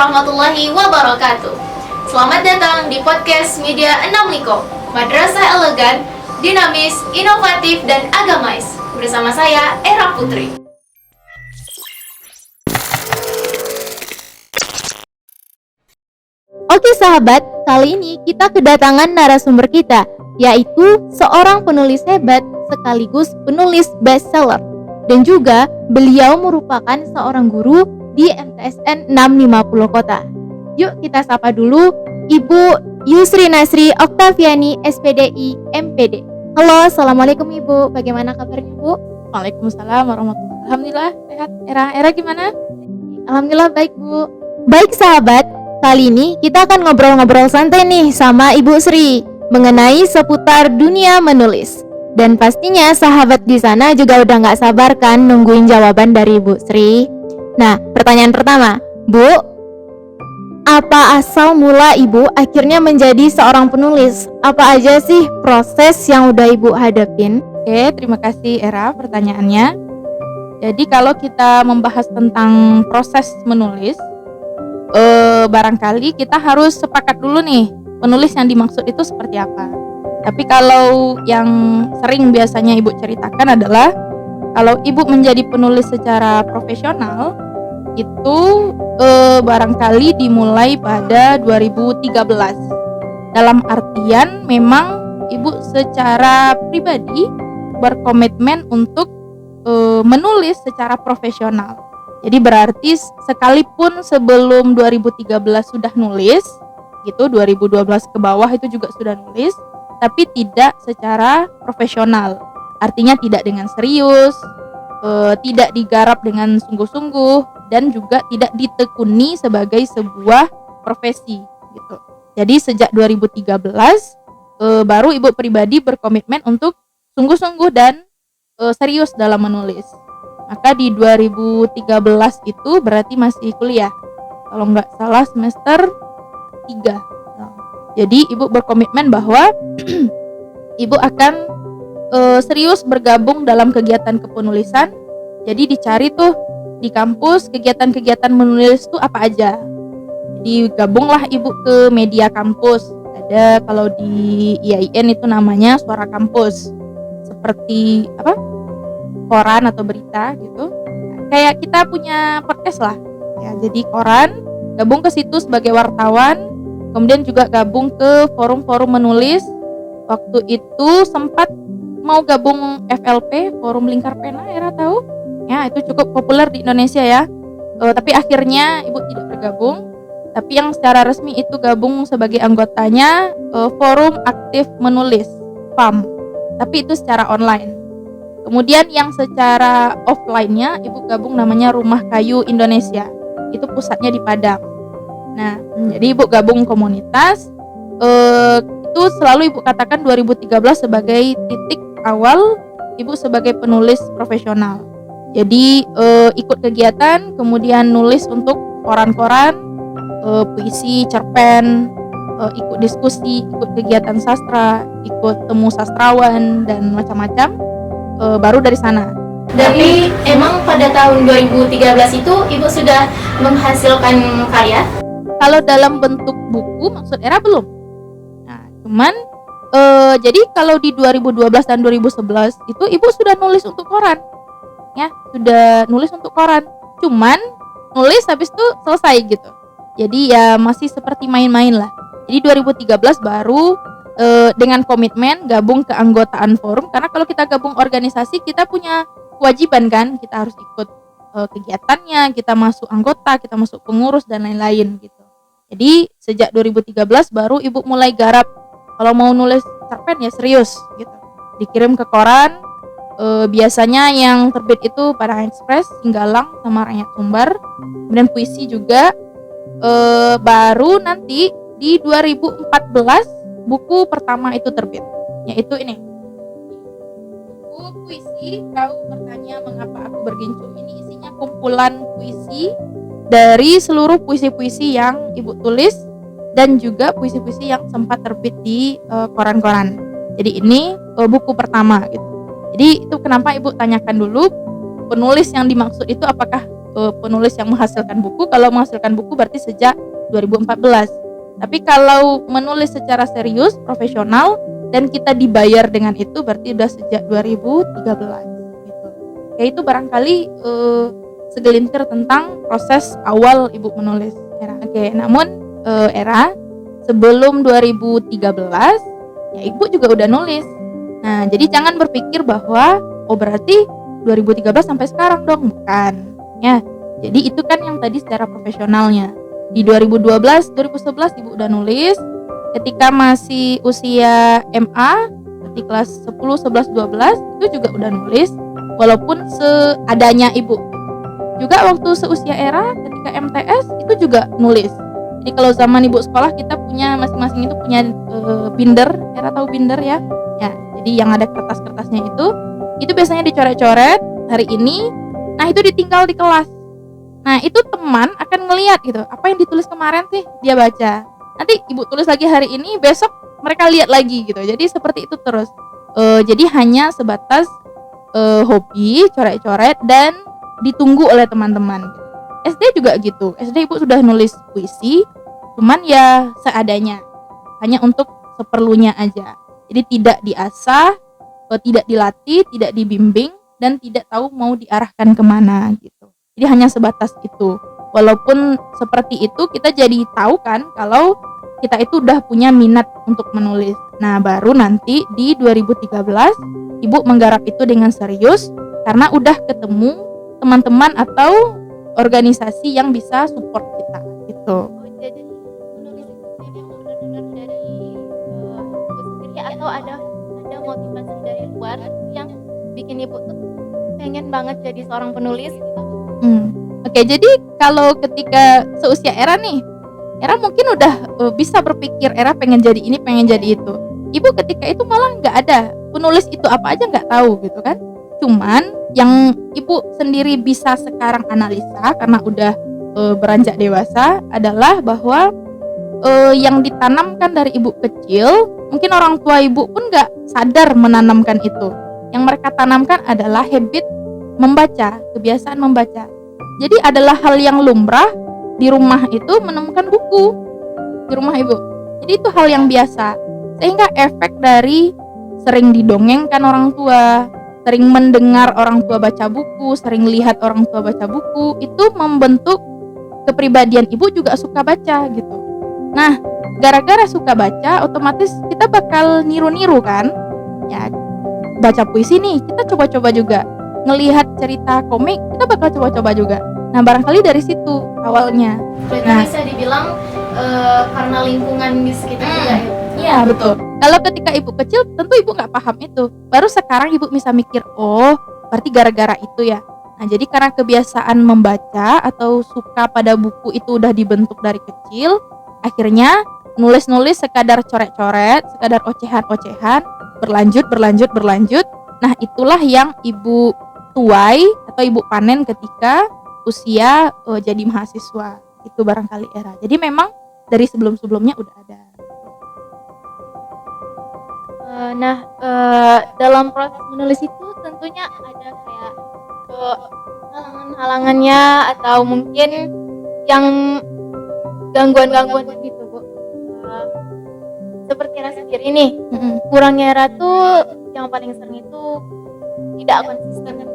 warahmatullahi wabarakatuh. Selamat datang di podcast Media Enam Liko, madrasah elegan, dinamis, inovatif, dan agamais. Bersama saya, Era Putri. Oke sahabat, kali ini kita kedatangan narasumber kita, yaitu seorang penulis hebat sekaligus penulis bestseller. Dan juga beliau merupakan seorang guru di MTSN 650 Kota. Yuk kita sapa dulu Ibu Yusri Nasri Oktaviani SPDI MPD. Halo, Assalamualaikum Ibu, bagaimana kabarnya Bu? Waalaikumsalam warahmatullahi wabarakatuh. Alhamdulillah sehat. Era gimana? Alhamdulillah baik Bu. Baik sahabat, kali ini kita akan ngobrol-ngobrol santai nih sama Ibu Sri mengenai seputar dunia menulis. Dan pastinya sahabat di sana juga udah gak sabar kan nungguin jawaban dari Ibu Sri. Nah, pertanyaan pertama, Bu, apa asal mula Ibu akhirnya menjadi seorang penulis? Apa aja sih proses yang udah Ibu hadapin? Oke, terima kasih Era pertanyaannya. Jadi kalau kita membahas tentang proses menulis, barangkali kita harus sepakat dulu nih, penulis yang dimaksud itu seperti apa. Tapi kalau yang sering biasanya Ibu ceritakan adalah kalau Ibu menjadi penulis secara profesional itu barangkali dimulai pada 2013. Dalam artian memang Ibu secara pribadi berkomitmen untuk menulis secara profesional. Jadi berarti sekalipun sebelum 2013 sudah nulis gitu, 2012 ke bawah itu juga sudah nulis, tapi tidak secara profesional. Artinya tidak dengan serius, tidak digarap dengan sungguh-sungguh, dan juga tidak ditekuni sebagai sebuah profesi gitu. Jadi sejak 2013 baru Ibu pribadi berkomitmen untuk sungguh-sungguh dan serius dalam menulis. Maka di 2013 itu berarti masih kuliah, kalau nggak salah semester 3. Jadi Ibu berkomitmen bahwa Ibu akan serius bergabung dalam kegiatan kepenulisan. Jadi dicari tuh di kampus kegiatan-kegiatan menulis tuh apa aja. Jadi gabunglah Ibu ke media kampus. Ada kalau di IAIN itu namanya Suara Kampus. Seperti apa? Koran atau berita gitu. Kayak kita punya podcast lah. Ya, jadi koran, gabung ke situ sebagai wartawan. Kemudian juga gabung ke forum-forum menulis. Waktu itu sempat mau gabung FLP, Forum Lingkar Pena, Era tahu? Ya, itu cukup populer di Indonesia ya. Tapi akhirnya Ibu tidak bergabung. Tapi yang secara resmi itu gabung sebagai anggotanya Forum Aktif Menulis, FAM. Tapi itu secara online. Kemudian yang secara offline-nya Ibu gabung namanya Rumah Kayu Indonesia. Itu pusatnya di Padang. Nah, jadi Ibu gabung komunitas, itu selalu Ibu katakan 2013 sebagai titik awal Ibu sebagai penulis profesional. Jadi ikut kegiatan, kemudian nulis untuk koran-koran, puisi, cerpen, ikut diskusi, ikut kegiatan sastra, ikut temu sastrawan dan macam-macam. Baru dari sana. Tapi emang pada tahun 2013 itu Ibu sudah menghasilkan karya? Kalau dalam bentuk buku maksud Era belum. Nah, cuman jadi kalau di 2012 dan 2011 itu Ibu sudah nulis untuk koran. Ya, sudah nulis untuk koran. Cuman nulis habis itu selesai gitu. Jadi ya masih seperti main-main lah. Jadi 2013 baru dengan komitmen gabung ke anggotaan forum, karena kalau kita gabung organisasi kita punya kewajiban kan, kita harus ikut kegiatannya, kita masuk anggota, kita masuk pengurus dan lain-lain gitu. Jadi sejak 2013 baru Ibu mulai garap kalau mau nulis cerpen ya serius gitu. Dikirim ke koran, biasanya yang terbit itu Padang Express, Singgalang sama Rakyat Sumbar. Kemudian puisi juga. Baru nanti di 2014 buku pertama itu terbit, yaitu ini buku puisi Kau Bertanya Mengapa Aku Bergincung. Ini isinya kumpulan puisi dari seluruh puisi-puisi yang Ibu tulis dan juga puisi-puisi yang sempat terbit di koran-koran. Jadi ini buku pertama gitu. Jadi itu kenapa Ibu tanyakan dulu penulis yang dimaksud itu apakah penulis yang menghasilkan buku. Kalau menghasilkan buku berarti sejak 2014. Tapi kalau menulis secara serius, profesional, dan kita dibayar dengan itu berarti udah sejak 2013 gitu. Ya itu barangkali segelintir tentang proses awal ibu menulis Era. Oke, namun Era sebelum 2013 ya ibu juga udah nulis. Nah, jadi jangan berpikir bahwa berarti 2013 sampai sekarang dong, bukan. Ya. Jadi itu kan yang tadi secara profesionalnya. Di 2012, 2011 ibu udah nulis. Ketika masih usia MA, di kelas 10, 11, 12 itu juga udah nulis walaupun seadanya ibu. Juga waktu seusia Era ketika MTS itu juga nulis. Jadi kalau zaman ibu sekolah kita punya masing-masing itu punya binder. Era tahu binder ya? Ya, jadi yang ada kertas-kertasnya itu biasanya dicoret-coret hari ini. Nah, itu ditinggal di kelas. Nah, itu teman akan ngelihat gitu, apa yang ditulis kemarin sih dia baca. Nanti ibu tulis lagi hari ini, besok mereka lihat lagi gitu. Jadi seperti itu terus. Jadi hanya sebatas hobi, coret-coret dan ditunggu oleh teman-teman. SD juga gitu. SD ibu sudah nulis puisi, cuman ya seadanya, hanya untuk seperlunya aja. Jadi tidak diasah, tidak dilatih, tidak dibimbing, dan tidak tahu mau diarahkan kemana gitu. Jadi hanya sebatas itu. Walaupun seperti itu kita jadi tahu kan kalau kita itu udah punya minat untuk menulis. Nah, baru nanti di 2013 ibu menggarap itu dengan serius karena udah ketemu teman-teman atau organisasi yang bisa support kita gitu. Jadi menulis itu yang benar-benar dari ibu sendiri atau ada motivasi dari luar yang bikin ibu tuh pengen banget jadi seorang penulis gitu? Oke, jadi kalau ketika seusia Era nih, Era mungkin udah bisa berpikir Era pengen jadi ini, pengen jadi itu. Ibu ketika itu malah nggak ada, penulis itu apa aja nggak tahu gitu kan. Cuman yang ibu sendiri bisa sekarang analisa karena udah beranjak dewasa adalah bahwa yang ditanamkan dari ibu kecil, mungkin orang tua ibu pun nggak sadar menanamkan itu. Yang mereka tanamkan adalah habit membaca, kebiasaan membaca. Jadi adalah hal yang lumrah di rumah itu menemukan buku di rumah ibu. Jadi itu hal yang biasa. Sehingga efek dari sering didongengkan orang tua, sering mendengar orang tua baca buku, sering lihat orang tua baca buku, itu membentuk kepribadian ibu juga suka baca gitu. Nah, gara-gara suka baca, otomatis kita bakal niru-niru kan? Ya, baca puisi nih, kita coba-coba juga. Ngelihat cerita komik, kita bakal coba-coba juga. Nah, barangkali dari situ awalnya. Berarti bisa dibilang karena lingkungan di sekitar juga ya? Iya, betul. Kalau ketika ibu kecil, tentu ibu nggak paham itu. Baru sekarang ibu bisa mikir, oh, berarti gara-gara itu ya. Nah, jadi karena kebiasaan membaca atau suka pada buku itu udah dibentuk dari kecil, akhirnya nulis-nulis sekadar coret-coret, sekadar ocehan-ocehan, berlanjut. Nah, itulah yang ibu tuai atau ibu panen ketika usia jadi mahasiswa. Itu barangkali Era. Jadi memang dari sebelum-sebelumnya udah ada. Dalam proses menulis itu tentunya ada kayak halangan-halangannya atau mungkin yang gangguan-gangguan gitu, Bu. Seperti Era sendiri nih, kurangnya Era tuh yang paling sering itu tidak konsisten.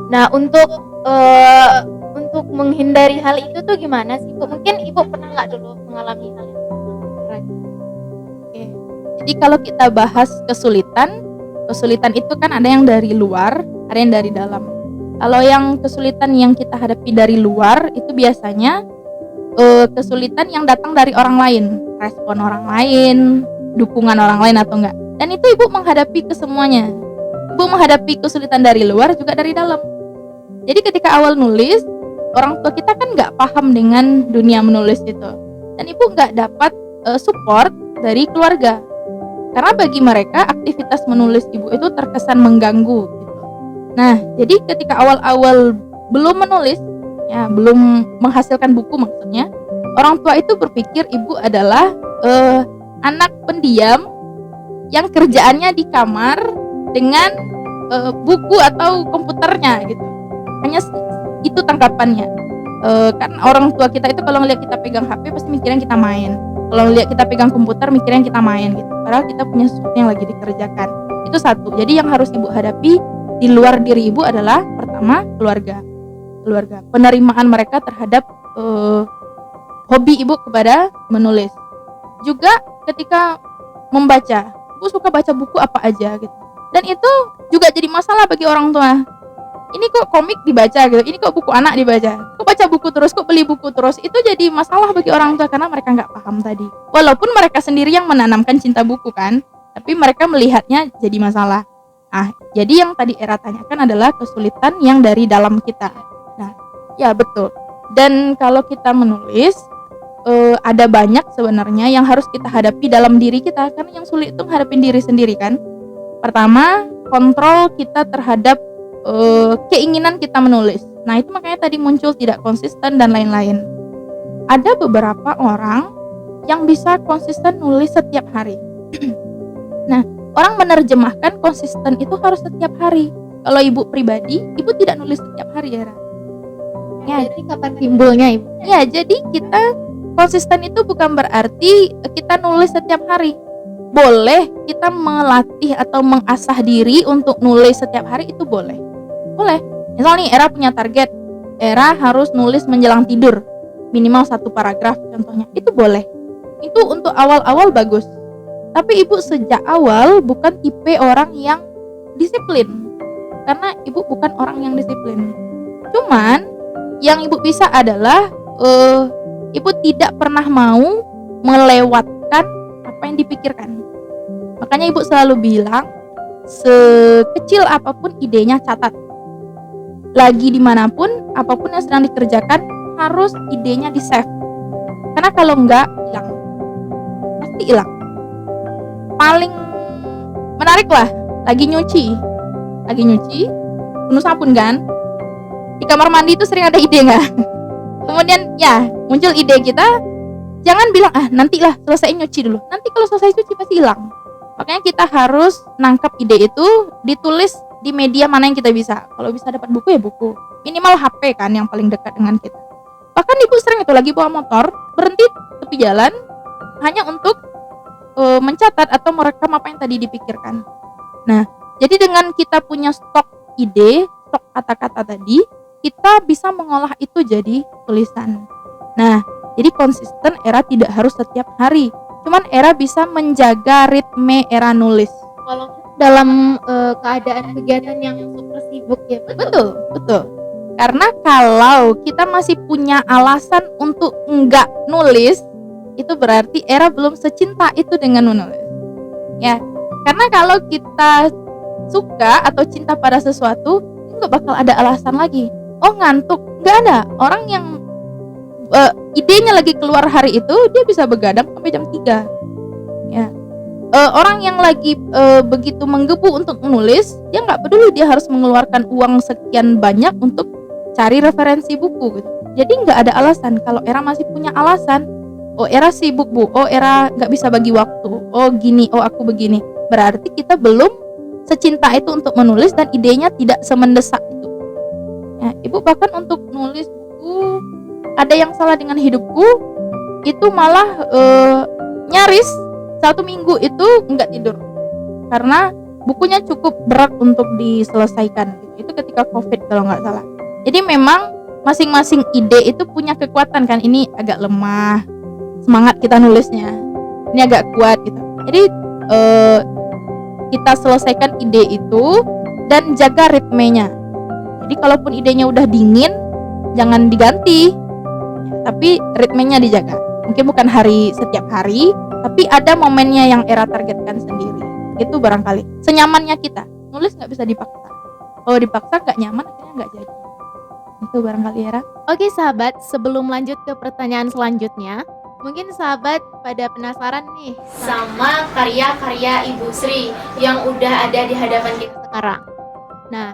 Nah, untuk menghindari hal itu tuh gimana sih, Bu? Mungkin Ibu pernah nggak dulu mengalami hal itu? Oke. Jadi kalau kita bahas kesulitan itu kan ada yang dari luar, ada yang dari dalam. Kalau yang kesulitan yang kita hadapi dari luar itu biasanya kesulitan yang datang dari orang lain, respon orang lain, dukungan orang lain atau enggak. Dan itu ibu menghadapi kesemuanya. Ibu menghadapi kesulitan dari luar juga dari dalam. Jadi ketika awal nulis, orang tua kita kan nggak paham dengan dunia menulis itu, dan ibu nggak dapat support dari keluarga. Karena bagi mereka aktivitas menulis ibu itu terkesan mengganggu gitu. Nah, jadi ketika awal-awal belum menulis, ya belum menghasilkan buku maksudnya, orang tua itu berpikir ibu adalah anak pendiam yang kerjaannya di kamar dengan buku atau komputernya gitu. Hanya itu tanggapannya. Kan orang tua kita itu kalau ngeliat kita pegang HP pasti mikirnya kita main. Kalau ngeliat kita pegang komputer mikirnya kita main gitu. Padahal kita punya sesuatu yang lagi dikerjakan. Itu satu. Jadi yang harus ibu hadapi di luar diri ibu adalah pertama keluarga. Penerimaan mereka terhadap hobi ibu kepada menulis. Juga ketika membaca, ibu suka baca buku apa aja gitu. Dan itu juga jadi masalah bagi orang tua. Ini kok komik dibaca gitu, ini kok buku anak dibaca, kok baca buku terus, kok beli buku terus. Itu jadi masalah bagi orang tua karena mereka nggak paham tadi. Walaupun mereka sendiri yang menanamkan cinta buku kan, tapi mereka melihatnya jadi masalah. Nah, jadi yang tadi Era tanyakan adalah kesulitan yang dari dalam kita. Nah, ya betul. Dan kalau kita menulis, ada banyak sebenarnya yang harus kita hadapi dalam diri kita. Karena yang sulit itu menghadapi diri sendiri kan. Pertama, kontrol kita terhadap keinginan kita menulis. Nah, itu makanya tadi muncul tidak konsisten dan lain-lain. Ada beberapa orang yang bisa konsisten nulis setiap hari. Nah, orang menerjemahkan konsisten itu harus setiap hari. Kalau ibu pribadi, ibu tidak nulis setiap hari ya. Jadi kapan timbulnya ibu? Ya, jadi kita konsisten itu bukan berarti kita nulis setiap hari. Boleh kita melatih atau mengasah diri untuk nulis setiap hari, itu boleh. Misal nih Era punya target, Era harus nulis menjelang tidur minimal 1 paragraf contohnya, itu boleh. Itu untuk awal-awal bagus. Tapi ibu sejak awal bukan tipe orang yang disiplin, karena ibu bukan orang yang disiplin. Cuman yang ibu bisa adalah ibu tidak pernah mau melewatkan apa yang dipikirkan. Makanya ibu selalu bilang, sekecil apapun idenya catat. Lagi dimanapun, apapun yang sedang dikerjakan, harus idenya di save. Karena kalau enggak, hilang. Pasti hilang. Paling menarik lah, lagi nyuci, penuh sabun kan? Di kamar mandi itu sering ada ide nggak? Kemudian ya muncul ide kita, jangan bilang nantilah selesai nyuci dulu. Nanti kalau selesai cuci pasti hilang. Makanya kita harus nangkep ide itu, ditulis di media mana yang kita bisa. Kalau bisa dapat buku ya buku. Minimal HP kan yang paling dekat dengan kita. Bahkan ibu sering itu lagi bawa motor, berhenti tepi jalan hanya untuk mencatat atau merekam apa yang tadi dipikirkan. Nah, jadi dengan kita punya stok ide, stok kata-kata tadi, kita bisa mengolah itu jadi tulisan. Nah, jadi konsisten Era tidak harus setiap hari. Cuman Era bisa menjaga ritme Era nulis. Walaupun dalam keadaan kegiatan yang super sibuk ya. Betul. Karena kalau kita masih punya alasan untuk enggak nulis, itu berarti Era belum secinta itu dengan menulis. Ya, karena kalau kita suka atau cinta pada sesuatu, enggak bakal ada alasan lagi. Oh ngantuk, nggak ada. Orang yang idenya lagi keluar hari itu, dia bisa begadang sampai jam 3. Ya. Orang yang lagi begitu menggebu untuk menulis, dia nggak peduli dia harus mengeluarkan uang sekian banyak untuk cari referensi buku gitu. Jadi nggak ada alasan. Kalau Era masih punya alasan, oh Era sibuk bu, oh Era nggak bisa bagi waktu, oh gini, oh aku begini, berarti kita belum secinta itu untuk menulis dan idenya tidak semendesak itu. Ya, ibu bahkan untuk nulis buku, ada yang salah dengan hidupku, itu malah nyaris 1 minggu itu nggak tidur karena bukunya cukup berat untuk diselesaikan. Itu ketika COVID kalau nggak salah. Jadi memang masing-masing ide itu punya kekuatan kan. Ini agak lemah, semangat kita nulisnya. Ini agak kuat gitu. Jadi kita selesaikan ide itu dan jaga ritmenya. Jadi kalaupun idenya udah dingin, jangan diganti, tapi ritmenya dijaga. Mungkin bukan setiap hari, tapi ada momennya yang Era targetkan sendiri. Itu barangkali senyamannya kita. Nulis nggak bisa dipaksa. Kalau dipaksa nggak nyaman, akhirnya nggak jadi. Itu barangkali Era. Oke sahabat, sebelum lanjut ke pertanyaan selanjutnya, mungkin sahabat pada penasaran nih sama karya-karya Ibu Sri yang udah ada di hadapan kita sekarang. Nah,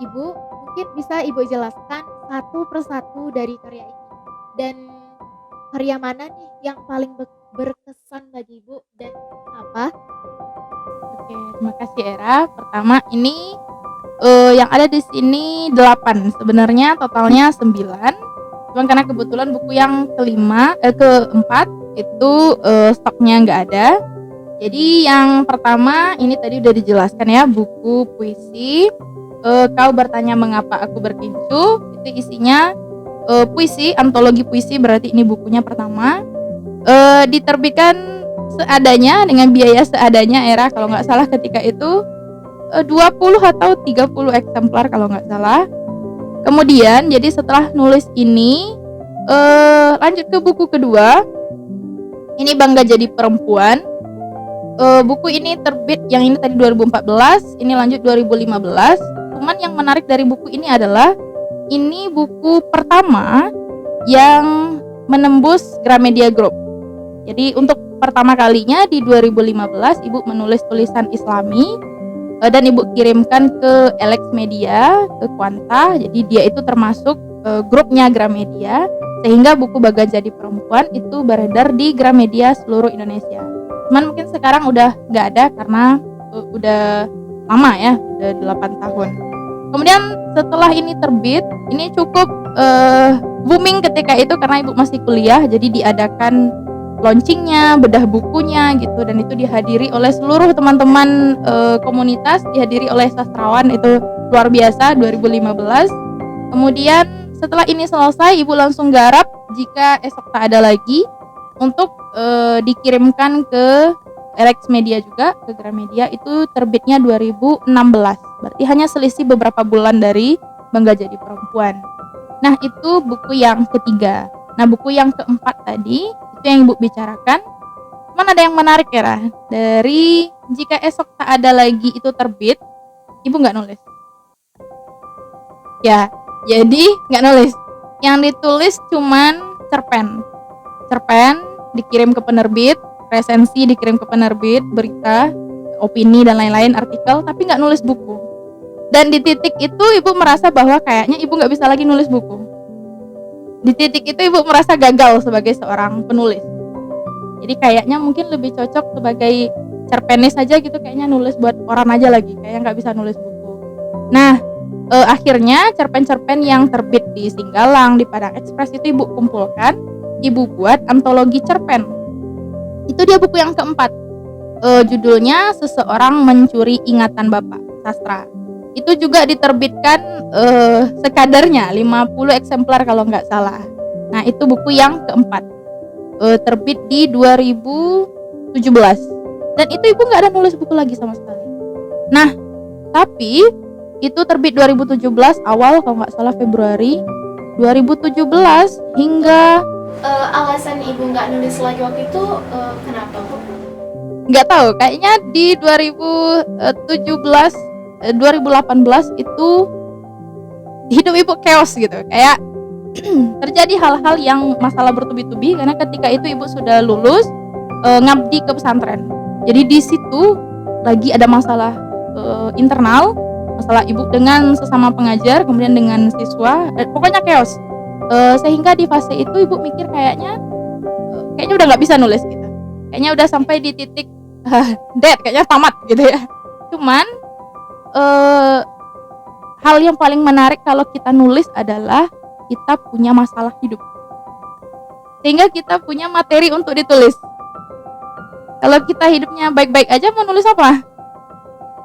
Ibu mungkin bisa Ibu jelaskan satu persatu dari karya ini, dan karya mana nih yang paling berkesan bagi Ibu dan apa? Oke, terima kasih Era. Pertama ini Yang ada di sini 8, sebenarnya totalnya 9. Cuman karena kebetulan buku yang keempat itu stoknya nggak ada. Jadi yang pertama ini tadi udah dijelaskan ya, buku puisi Kau Bertanya Mengapa Aku Berkincu. Itu isinya puisi, antologi puisi, berarti ini bukunya pertama. Diterbitkan seadanya dengan biaya seadanya era kalau nggak salah ketika itu 20 atau 30 eksemplar kalau nggak salah. Kemudian jadi setelah nulis ini lanjut ke buku kedua. Ini Bangga Jadi Perempuan. Buku ini terbit yang ini tadi 2014, ini lanjut 2015. Cuman yang menarik dari buku ini adalah ini buku pertama yang menembus Gramedia Group. Jadi untuk pertama kalinya di 2015 Ibu menulis tulisan Islami dan Ibu kirimkan ke Alex Media, ke Quanta. Jadi dia itu termasuk grupnya Gramedia, sehingga buku Bangga Jadi Perempuan itu beredar di Gramedia seluruh Indonesia. Cuman mungkin sekarang udah nggak ada karena udah lama ya, udah 8 tahun. Kemudian setelah ini terbit, ini cukup booming ketika itu karena Ibu masih kuliah, jadi diadakan launchingnya, bedah bukunya gitu, dan itu dihadiri oleh seluruh teman-teman komunitas, dihadiri oleh sastrawan, itu luar biasa 2015. Kemudian setelah ini selesai, Ibu langsung garap Jika Esok Tak Ada Lagi untuk dikirimkan ke Alex Media juga, ke Gramedia. Itu terbitnya 2016, berarti hanya selisih beberapa bulan dari Bangga Jadi Perempuan. Nah itu buku yang ketiga. Nah buku yang keempat tadi itu yang Ibu bicarakan. Cuman ada yang menarik ya Ra. Dari Jika Esok Tak Ada Lagi itu terbit, Ibu nggak nulis. Ya, jadi nggak nulis. Yang ditulis cuman cerpen dikirim ke penerbit, resensi dikirim ke penerbit, berita, opini dan lain-lain, artikel, tapi nggak nulis buku. Dan di titik itu Ibu merasa bahwa kayaknya Ibu nggak bisa lagi nulis buku. Di titik itu Ibu merasa gagal sebagai seorang penulis. Jadi kayaknya mungkin lebih cocok sebagai cerpenis aja gitu, kayaknya nulis buat orang aja lagi, kayaknya nggak bisa nulis buku. Nah akhirnya cerpen-cerpen yang terbit di Singgalang, di Padang Express itu Ibu kumpulkan, Ibu buat antologi cerpen. Itu dia buku yang keempat. Judulnya Seseorang Mencuri Ingatan Bapak, sastra. Itu juga diterbitkan sekadarnya 50 eksemplar kalau nggak salah. Nah itu buku yang keempat, terbit di 2017. Dan itu Ibu nggak ada nulis buku lagi sama sekali. Nah tapi itu terbit 2017 awal kalau nggak salah Februari 2017 hingga Alasan Ibu nggak nulis lagi waktu itu kenapa Bu? nggak tahu, kayaknya di 2018 itu hidup Ibu chaos gitu, kayak terjadi hal-hal yang masalah bertubi-tubi karena ketika itu Ibu sudah lulus ngabdi ke pesantren. Jadi di situ lagi ada masalah internal, masalah Ibu dengan sesama pengajar, kemudian dengan siswa, pokoknya chaos. Sehingga di fase itu Ibu mikir kayaknya udah nggak bisa nulis gitu, kayaknya udah sampai di titik dead, kayaknya tamat gitu ya. Cuman hal yang paling menarik kalau kita nulis adalah kita punya masalah hidup, sehingga kita punya materi untuk ditulis. Kalau kita hidupnya baik-baik aja mau nulis apa?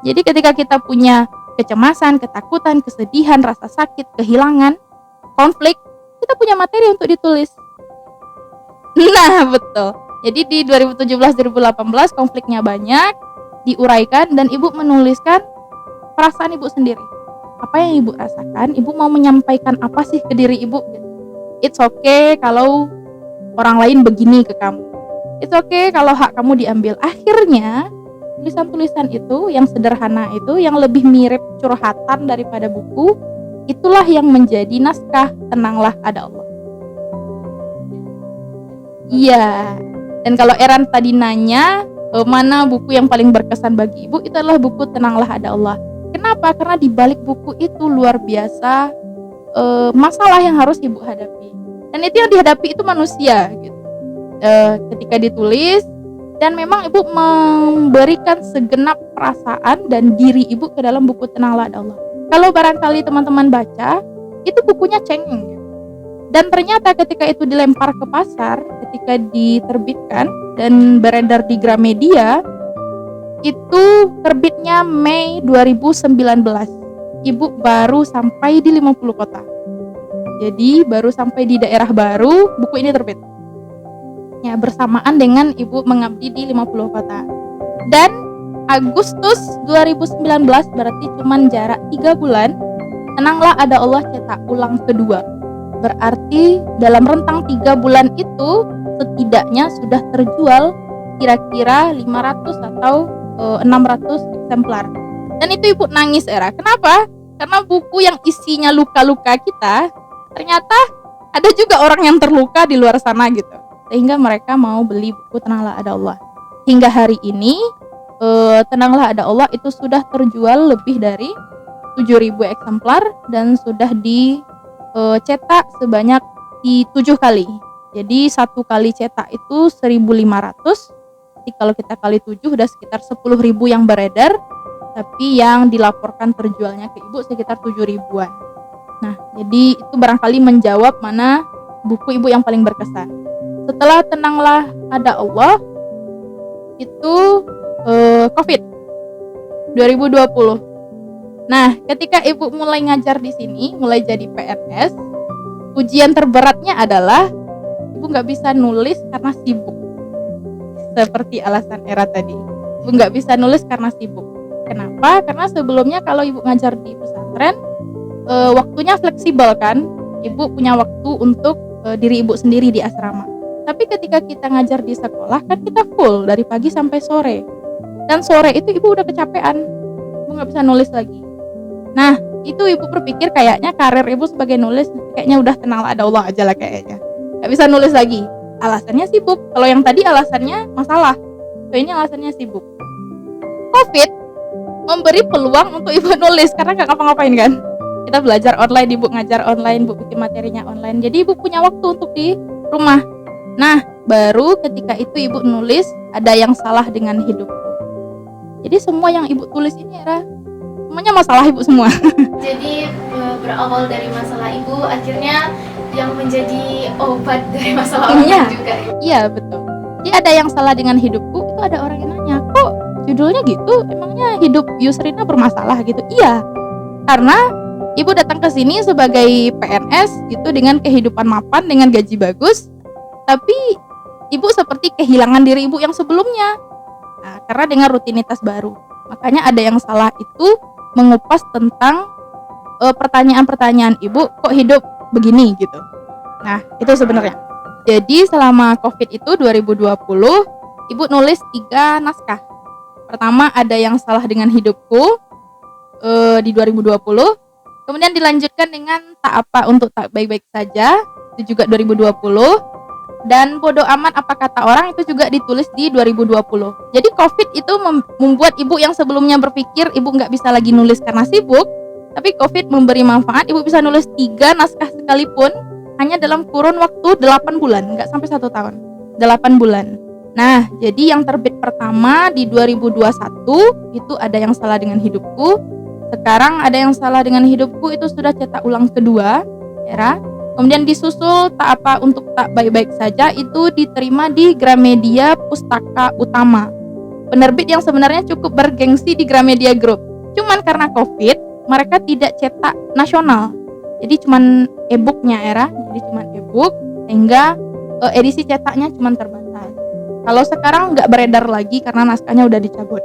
Jadi ketika kita punya kecemasan, ketakutan, kesedihan, rasa sakit, kehilangan, konflik, kita punya materi untuk ditulis. Nah betul. Jadi di 2017-2018 konfliknya banyak, diuraikan, dan Ibu menuliskan perasaan Ibu sendiri. Apa yang Ibu rasakan, Ibu mau menyampaikan apa sih ke diri Ibu. It's okay kalau orang lain begini ke kamu, it's okay kalau hak kamu diambil. Akhirnya tulisan-tulisan itu yang sederhana itu, yang lebih mirip curhatan daripada buku, itulah yang menjadi naskah Tenanglah Ada Allah. Iya. Dan kalau Eran tadi nanya mana buku yang paling berkesan bagi Ibu, itu adalah buku Tenanglah Ada Allah. Kenapa? Karena di balik buku itu luar biasa masalah yang harus Ibu hadapi. Dan itu yang dihadapi itu manusia gitu. Ketika ditulis, dan memang Ibu memberikan segenap perasaan dan diri Ibu ke dalam buku Tenanglah Ada Allah. kalau barangkali teman-teman baca, itu bukunya cengeng. Dan ternyata ketika itu dilempar ke pasar, ketika diterbitkan dan beredar di Gramedia, itu terbitnya Mei 2019. Ibu baru sampai di 50 kota. Jadi baru sampai di daerah baru buku ini terbit. Ya, bersamaan dengan ibu mengabdi di 50 kota. Dan Agustus 2019, berarti cuman jarak 3 bulan, Tenanglah Ada Allah cetak ulang kedua. Berarti dalam rentang 3 bulan itu setidaknya sudah terjual kira-kira 500 atau 600 eksemplar. Dan itu ibu nangis, Era. Kenapa? Karena buku yang isinya luka-luka kita, ternyata ada juga orang yang terluka di luar sana gitu. Sehingga mereka mau beli buku Tenanglah Ada Allah. Hingga hari ini Tenanglah Ada Allah itu sudah terjual lebih dari 7.000 eksemplar dan sudah dicetak sebanyak di 7 kali. Jadi 1 kali cetak itu 1.500. Jadi kalau kita kali 7 udah sekitar 10.000 yang beredar, tapi yang dilaporkan terjualnya ke ibu sekitar 7.000-an. Nah, jadi itu barangkali menjawab mana buku ibu yang paling berkesan. Setelah Tenanglah Ada Allah itu COVID 2020. Nah, ketika ibu mulai ngajar di sini, mulai jadi PNS, ujian terberatnya adalah ibu nggak bisa nulis karena sibuk. Seperti alasan Era tadi, ibu nggak bisa nulis karena sibuk. Kenapa? Karena sebelumnya kalau ibu ngajar di pesantren, waktunya fleksibel kan. Ibu punya waktu untuk diri ibu sendiri di asrama. Tapi ketika kita ngajar di sekolah kan kita full dari pagi sampai sore. Dan sore itu ibu udah kecapean, ibu nggak bisa nulis lagi. Nah, itu ibu berpikir kayaknya karir ibu sebagai nulis kayaknya udah Tenanglah Ada Allah aja lah kayaknya. Nggak bisa nulis lagi. Alasannya sibuk. Kalau yang tadi alasannya masalah, so ini alasannya sibuk. COVID memberi peluang untuk ibu nulis karena nggak ngapa-ngapain kan. Kita belajar online, ibu ngajar online, ibu bikin materinya online. Jadi ibu punya waktu untuk di rumah. Nah, baru ketika itu ibu nulis ada yang salah dengan hidupku. Jadi semua yang ibu tulis ini Era, semuanya masalah ibu semua. Jadi berawal dari masalah ibu, akhirnya yang menjadi obat dari masalah orang Iya. juga. Iya, betul. Jadi ada yang salah dengan hidupku, itu ada orang yang nanya, kok judulnya gitu, emangnya hidup Yusrina bermasalah gitu? Iya, karena ibu datang ke sini sebagai PNS gitu dengan kehidupan mapan, dengan gaji bagus, tapi ibu seperti kehilangan diri ibu yang sebelumnya. Nah, karena dengan rutinitas baru. Makanya ada yang salah itu mengupas tentang pertanyaan-pertanyaan ibu, kok hidup begini gitu. Nah, itu sebenarnya. Jadi selama COVID itu 2020, ibu nulis 3 naskah. Pertama ada yang salah dengan hidupku di 2020. Kemudian dilanjutkan dengan tak apa untuk tak baik-baik saja, itu juga 2020. Dan bodoh amat apa kata orang itu juga ditulis di 2020. Jadi COVID itu membuat ibu yang sebelumnya berpikir ibu nggak bisa lagi nulis karena sibuk, tapi COVID memberi manfaat, ibu bisa nulis 3 naskah sekalipun hanya dalam kurun waktu 8 bulan, nggak sampai 1 tahun, 8 bulan. Nah, jadi yang terbit pertama di 2021 itu ada yang salah dengan hidupku. Sekarang ada yang salah dengan hidupku itu sudah cetak ulang kedua, Era. Kemudian disusul tak apa untuk tak baik-baik saja itu diterima di Gramedia Pustaka Utama, penerbit yang sebenarnya cukup bergengsi di Gramedia Group. Cuman karena COVID mereka tidak cetak nasional, jadi cuman e-booknya Era, jadi cuman e-book sehingga edisi cetaknya cuman terbatas. Kalau sekarang nggak beredar lagi karena naskahnya udah dicabut.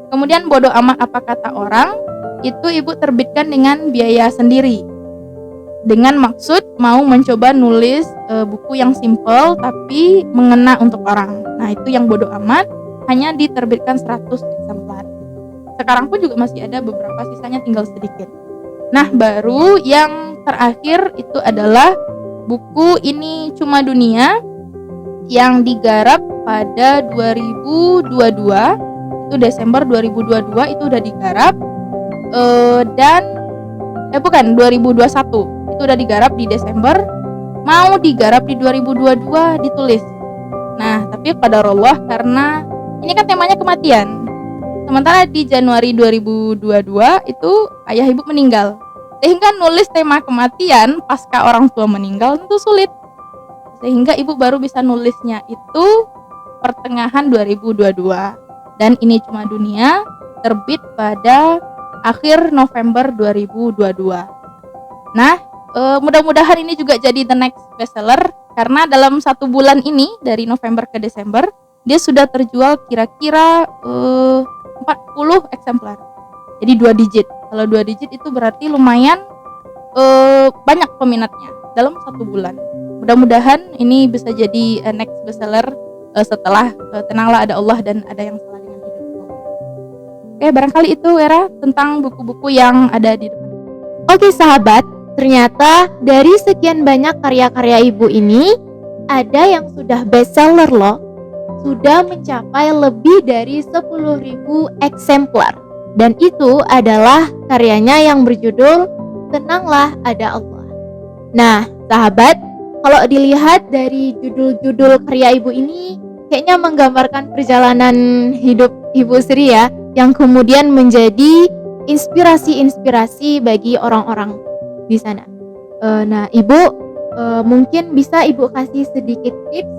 Kemudian bodoh amat apa kata orang itu ibu terbitkan dengan biaya sendiri, dengan maksud mau mencoba nulis buku yang simple tapi mengena untuk orang. Nah, itu yang bodoh amat, hanya diterbitkan 100 eksemplar. Sekarang pun juga masih ada beberapa, sisanya tinggal sedikit. Nah, baru yang terakhir itu adalah buku Ini Cuma Dunia yang digarap pada 2022. Itu Desember 2022 itu udah digarap. Dan 2021 itu udah digarap di Desember, mau digarap di 2022 ditulis. Nah, tapi qadarullah karena ini kan temanya kematian Sementara di Januari 2022 itu ayah ibu meninggal. Sehingga nulis tema kematian pasca orang tua meninggal itu sulit. Sehingga ibu baru bisa nulisnya itu pertengahan 2022. Dan Ini Cuma Dunia terbit pada akhir November 2022. Nah, mudah-mudahan ini juga jadi the next bestseller, karena dalam 1 bulan ini dari November ke Desember dia sudah terjual kira-kira 40 eksemplar. Jadi 2 digit. Kalau 2 digit itu berarti lumayan banyak peminatnya dalam 1 bulan. Mudah-mudahan ini bisa jadi next bestseller setelah Tenanglah Ada Allah dan Ada Yang Salah Dengan Hidupku. Oke, barangkali itu Era tentang buku-buku yang ada di depan. Oke sahabat, ternyata dari sekian banyak karya-karya ibu ini, ada yang sudah bestseller loh. Sudah mencapai lebih dari 10.000 eksemplar. Dan itu adalah karyanya yang berjudul Tenanglah Ada Allah. Nah, sahabat, kalau dilihat dari judul-judul karya ibu ini, kayaknya menggambarkan perjalanan hidup Ibu Sri ya, yang kemudian menjadi inspirasi-inspirasi bagi orang-orang di sana. Nah, Ibu, mungkin bisa Ibu kasih sedikit tips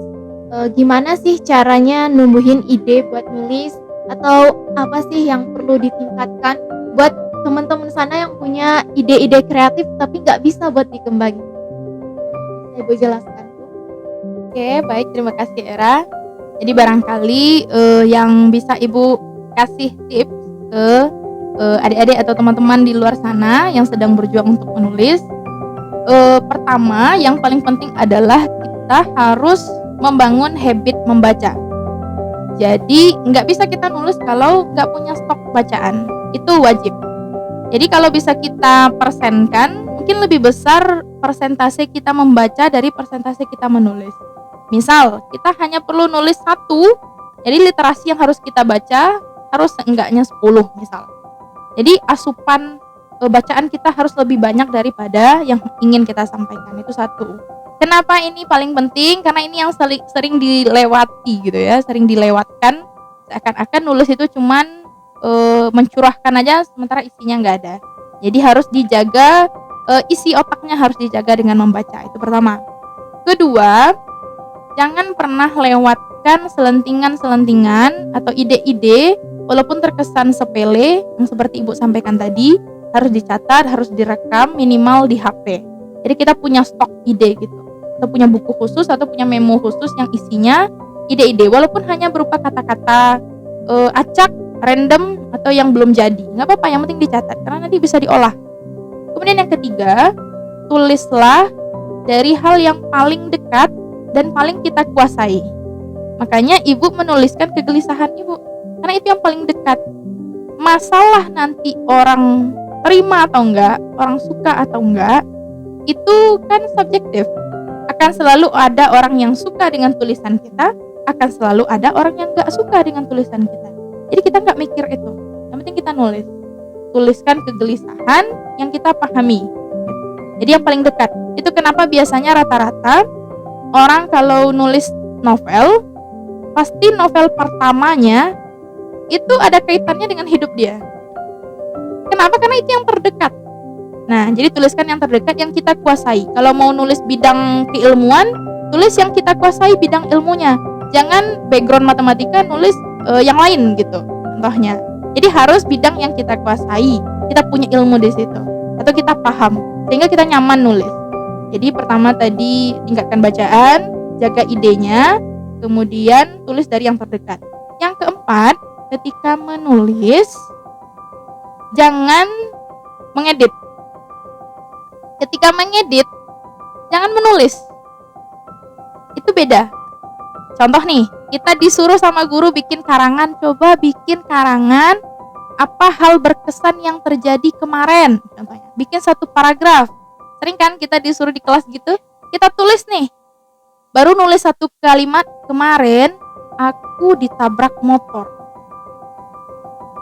gimana sih caranya numbuhin ide buat nulis, atau apa sih yang perlu ditingkatkan buat teman-teman sana yang punya ide-ide kreatif tapi nggak bisa buat dikembangin. Ibu jelaskan. Oke, baik, terima kasih Era. Jadi barangkali yang bisa Ibu kasih tips ke adik-adik atau teman-teman di luar sana yang sedang berjuang untuk menulis. Pertama, yang paling penting adalah kita harus membangun habit membaca. Jadi nggak bisa kita nulis kalau nggak punya stok bacaan, itu wajib. Jadi kalau bisa kita persenkan, mungkin lebih besar persentase kita membaca dari persentase kita menulis. Misal kita hanya perlu nulis 1, jadi literasi yang harus kita baca harus seenggaknya 10 misal. Jadi asupan bacaan kita harus lebih banyak daripada yang ingin kita sampaikan, itu 1. Kenapa ini paling penting? Karena ini yang sering dilewati gitu ya, sering dilewatkan. Seakan-akan nulis itu cuman mencurahkan aja, sementara isinya nggak ada. Jadi harus dijaga, isi otaknya harus dijaga dengan membaca. Itu pertama. Kedua, jangan pernah lewatkan selentingan atau ide-ide walaupun terkesan sepele yang seperti Ibu sampaikan tadi, harus dicatat, harus direkam minimal di HP. Jadi kita punya stok ide gitu. Atau punya buku khusus atau punya memo khusus yang isinya ide-ide walaupun hanya berupa kata-kata acak, random atau yang belum jadi, nggak apa-apa, yang penting dicatat karena nanti bisa diolah. Kemudian yang ketiga, tulislah dari hal yang paling dekat dan paling kita kuasai. Makanya Ibu menuliskan kegelisahan Ibu karena itu yang paling dekat. Masalah nanti orang terima atau enggak, orang suka atau enggak, itu kan subjektif. Akan selalu ada orang yang suka dengan tulisan kita, akan selalu ada orang yang gak suka dengan tulisan kita. Jadi kita gak mikir itu, yang penting kita nulis. Tuliskan kegelisahan yang kita pahami. Jadi yang paling dekat. Itu kenapa biasanya rata-rata orang kalau nulis novel, pasti novel pertamanya itu ada kaitannya dengan hidup dia. Kenapa? Karena itu yang terdekat. Nah, jadi tuliskan yang terdekat yang kita kuasai. Kalau mau nulis bidang keilmuan, tulis yang kita kuasai bidang ilmunya. Jangan background matematika nulis yang lain gitu. Contohnya. Jadi harus bidang yang kita kuasai. Kita punya ilmu di situ atau kita paham sehingga kita nyaman nulis. Jadi pertama tadi tingkatkan bacaan, jaga idenya, kemudian tulis dari yang terdekat. Yang keempat, ketika menulis jangan mengedit. Ketika mengedit, jangan menulis. Itu beda. Contoh nih, kita disuruh sama guru bikin karangan. Coba bikin karangan apa hal berkesan yang terjadi kemarin. Contohnya, bikin 1 paragraf. Sering kan kita disuruh di kelas gitu, kita tulis nih. Baru nulis 1 kalimat, kemarin aku ditabrak motor.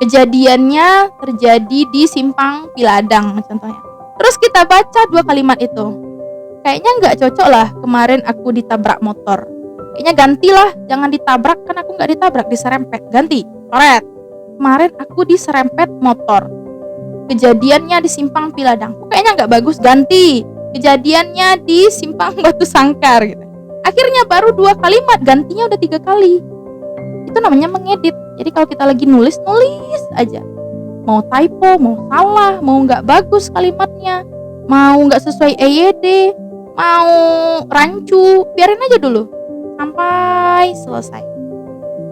Kejadiannya terjadi di Simpang Piladang contohnya. Terus kita baca 2 kalimat itu. Kayaknya nggak cocok lah, kemarin aku ditabrak motor. Kayaknya gantilah, jangan ditabrak, kan aku nggak ditabrak, diserempet. Ganti, coret. kemarin aku diserempet motor. Kejadiannya di Simpang Piladang. Kayaknya nggak bagus, ganti. Kejadiannya di Simpang Batu Sangkar gitu. Akhirnya baru 2 kalimat, gantinya udah 3 kali. Itu namanya mengedit. Jadi kalau kita lagi nulis aja. Mau typo, mau salah, mau nggak bagus kalimatnya, mau nggak sesuai EYD, mau rancu, biarin aja dulu sampai selesai.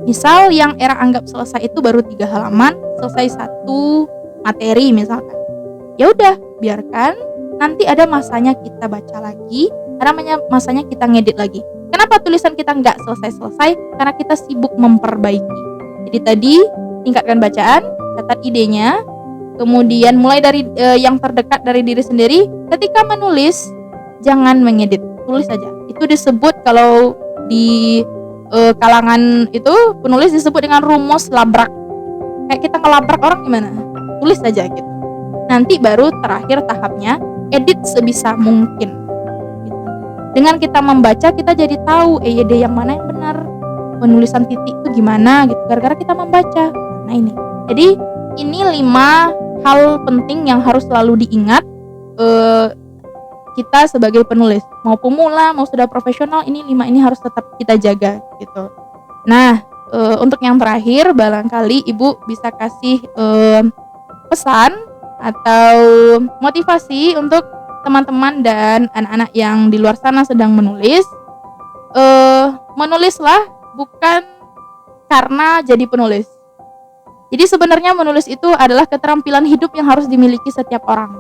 Misal yang Era anggap selesai itu baru 3 halaman, selesai 1 materi misalkan. Ya udah, biarkan. Nanti ada masanya kita baca lagi, ada masanya kita ngedit lagi. Kenapa tulisan kita nggak selesai-selesai? Karena kita sibuk memperbaiki. Jadi tadi tingkatkan bacaan, catat idenya, kemudian mulai dari yang terdekat dari diri sendiri. Ketika menulis, jangan mengedit, tulis aja. Itu disebut kalau di kalangan itu penulis disebut dengan rumus labrak. Kayak kita ngelabrak orang gimana? Tulis aja gitu. Nanti baru terakhir tahapnya edit sebisa mungkin gitu. Dengan kita membaca, kita jadi tahu EYD yang mana yang benar, penulisan titik itu gimana gitu, gara-gara kita membaca. Nah ini, jadi ini 5 hal penting yang harus selalu diingat kita sebagai penulis, mau pemula mau sudah profesional. Ini 5 ini harus tetap kita jaga gitu. Nah, untuk yang terakhir, barangkali Ibu bisa kasih pesan atau motivasi untuk teman-teman dan anak-anak yang di luar sana sedang menulis. Menulislah bukan karena jadi penulis. Jadi sebenarnya menulis itu adalah keterampilan hidup yang harus dimiliki setiap orang.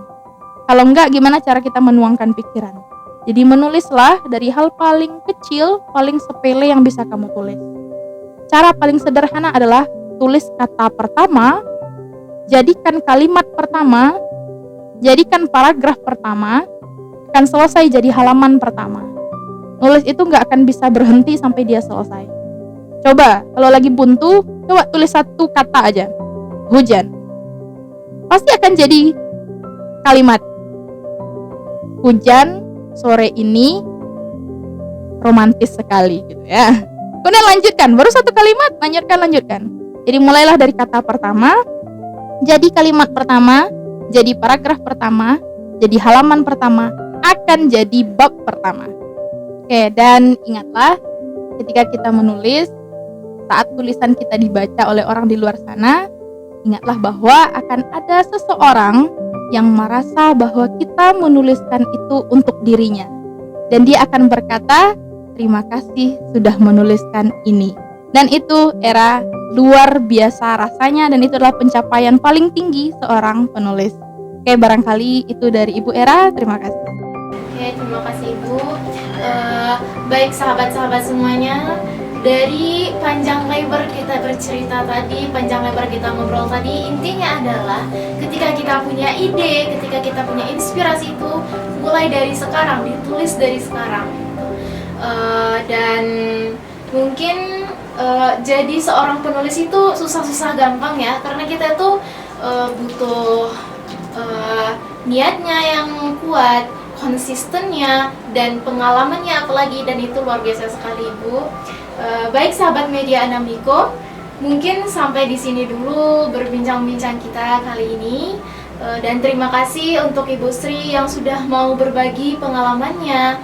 Kalau enggak, gimana cara kita menuangkan pikiran? Jadi menulislah dari hal paling kecil, paling sepele yang bisa kamu tulis. Cara paling sederhana adalah tulis kata pertama, jadikan kalimat pertama, jadikan paragraf pertama, akan selesai jadi halaman pertama. Nulis itu nggak akan bisa berhenti sampai dia selesai. Coba, kalau lagi buntu, coba tulis 1 kata aja. Hujan. Pasti akan jadi kalimat. Hujan sore ini romantis sekali gitu ya. Kemudian lanjutkan, baru 1 kalimat, lanjutkan. Jadi mulailah dari kata pertama, jadi kalimat pertama, jadi paragraf pertama, jadi halaman pertama, akan jadi bab pertama. Oke, dan ingatlah ketika kita menulis, saat tulisan kita dibaca oleh orang di luar sana, ingatlah bahwa akan ada seseorang yang merasa bahwa kita menuliskan itu untuk dirinya. Dan dia akan berkata, terima kasih sudah menuliskan ini. Dan itu Era luar biasa rasanya, dan itu adalah pencapaian paling tinggi seorang penulis. Oke, barangkali itu dari Ibu Era. Terima kasih. Oke, terima kasih Ibu. Baik sahabat-sahabat semuanya, dari panjang lebar kita bercerita tadi, panjang lebar kita ngobrol tadi, intinya adalah ketika kita punya ide, ketika kita punya inspirasi itu mulai dari sekarang, ditulis dari sekarang. Dan mungkin jadi seorang penulis itu susah-susah gampang ya, karena kita tuh butuh niatnya yang kuat, konsistennya, dan pengalamannya apalagi, dan itu luar biasa sekali Ibu. Baik sahabat media Anamiko, mungkin sampai di sini dulu berbincang-bincang kita kali ini. Dan terima kasih untuk Ibu Sri yang sudah mau berbagi pengalamannya,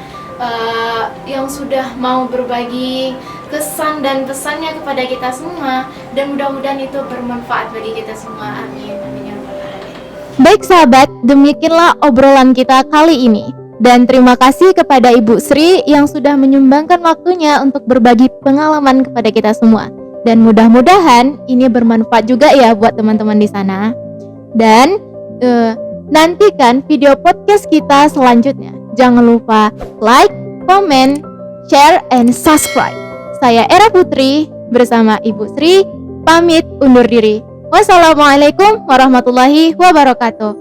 yang sudah mau berbagi kesan dan pesannya kepada kita semua, dan mudah-mudahan itu bermanfaat bagi kita semua. Amin. Amin ya rabbal alamin. Baik sahabat, demikianlah obrolan kita kali ini. Dan terima kasih kepada Ibu Sri yang sudah menyumbangkan waktunya untuk berbagi pengalaman kepada kita semua. Dan mudah-mudahan ini bermanfaat juga ya buat teman-teman di sana. Dan nantikan video podcast kita selanjutnya. Jangan lupa like, comment, share, and subscribe. Saya Era Putri bersama Ibu Sri pamit undur diri. Wassalamualaikum warahmatullahi wabarakatuh.